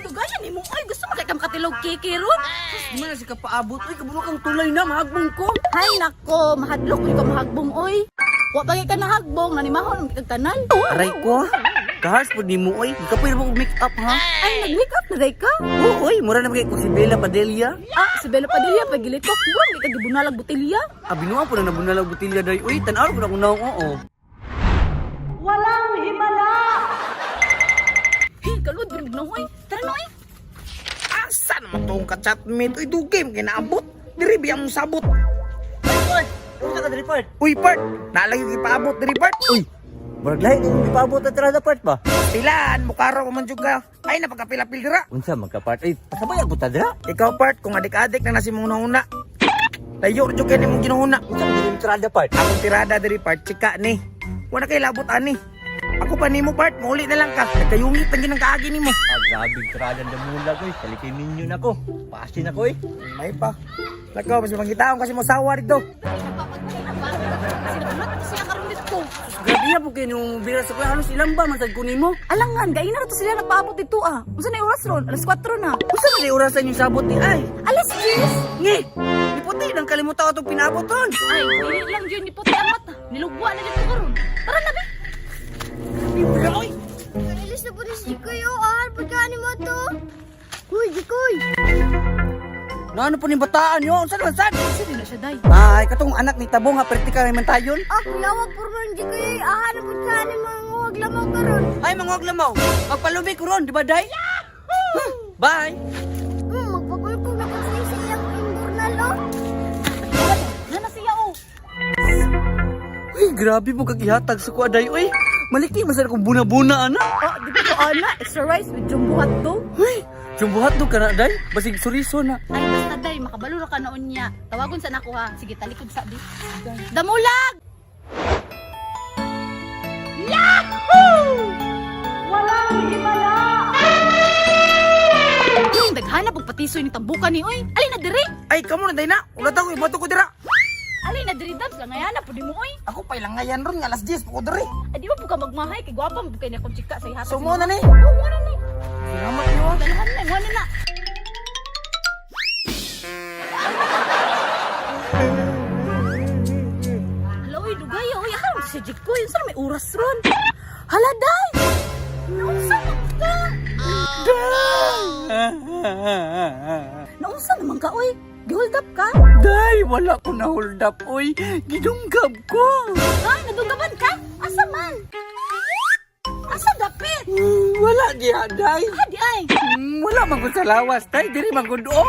dugaya ni mo. Ay, gusto makikam katilog kiki ron. Di man na si kapaabot. Uy, kabulo kang tulay na, mahagbong ko. Hay nako, mahadlok ni ko mahagbong oy. Wa bagay ka nahagbong, nanimahon ang kitagtanan. Aray ko, kahars po di mo, oy. Di ka pwede mo make up, ha? Ay, nag-wake up na day ka? Oo, oy. Mura na magay ko si Bella Padilla. Ah, si Bella Padilla, pagilit ko. Buwan, di ka gibunalag butilya. Binuha po na nabunalag butilya dahi. Uy, tanaw ko na kung naong oo. Walang himala! Hey, kalod, binig na hoy. Tara na, oy. Asa naman tong ka-chatmate? Uy, dugim, kinaabot. Diri biyang mo sabot. Uy, unsa ka report? Uy, part, nalagi ipaabot diri part. Uy, murag lahi kung ipaabot na tirada part ba? Pilaan, mukaro ko man jud ka. Ay, napagkapila-pil dira. Unsa magka-part? Ay, pasabay ang buta dira. Ikaw part, kung adik-adik na nasi mong una. Layo jud kay nimong ginuhuna. Unsa man yung tirada part? Akong tirada diri part, chika ni. Wala kay labot ani. Ako pa nimo part, muli na lang ka. Nagkayungit ang ginang kaagi nimo. Grabe tirada na mula ko. Kalikay minyo na ko. Pasin ako eh. May pa. Lakaw, mas mangitaon kasi mo sawa dito. Sinunod siya karon dito. Grabe na po kayo yung bira sa kuya. Halos ilang ba masag kunin mo? Alangan, gay na to sila nagpaabot dito ah. Unsa na yung oras ron? Alas 4 na. Unsa man yung orasan yung sabot ni ay? Alas 10. Ngi! Iputi nang kalimutan ko itong pinaboton. Ay, dili lang yun ni puti ang mata. Nilugwa na dito karon. Tara na be. Uy, Alis na po na si Kuya. Pagkaan mo to. Kuy, Jikoy. Ano po ni bataan yun? Saan naman saan? Sige na siya day. Ay, katong anak ni Tabong nga praktikal naman tayon. Kuya, wag po rin Jikoy. Hanap po ka ni mga huwag lamaw ka ron. Ay, mga lamaw. Magpalubi ko ron, di ba, Day? Bye! Magpagulpog na po siya siyang imburnal, oh. Na siya oh. Uy, grabe mo kagihatag sa kuwa, Day. Uy, maliki masarap kong buna-buna, ana. Oh, di ba ko ana? Extra rice with jumbo hotdog. Uy, jumbuhat do ka na, Day. Basig suriso na. Ay, basta day, makabalo na ka noon niya. Tawagon sa nako ha. Sige, talikod sa di. Damulag! Yahoo! Walang himala! Uy, naghanap og patisoy ni tambukan ni Uy. Alin na diri? ay, kamo na day na. Ulat ako, ibato ko dira. Alin na diri dams lang ngayana pud mo Uy. Ako pa ilang ngayan ron, nga alas 10 po ko diri. Ay, di ba po ka magmahay kay gwapa mo kay na akong chika sa ihatag. Sumo na ni. Oh, wala ni. Salamat niyo. Dalahan na, wala na. Hello, Uy, dugay Uy. Akala mo si Jiko, yun saan may oras ron. Hala, day! Naunsa naman ka? Naunsa naman ka, Uy? Gihold up ka? Day, wala ko na hold up, uy. Gidunggab ko. Ay, nadugaban ka? Asa man? Asa dapit? Wala diha, Day. Hadi ay. Wala man ko sa lawas, Day. Diri man ko doon.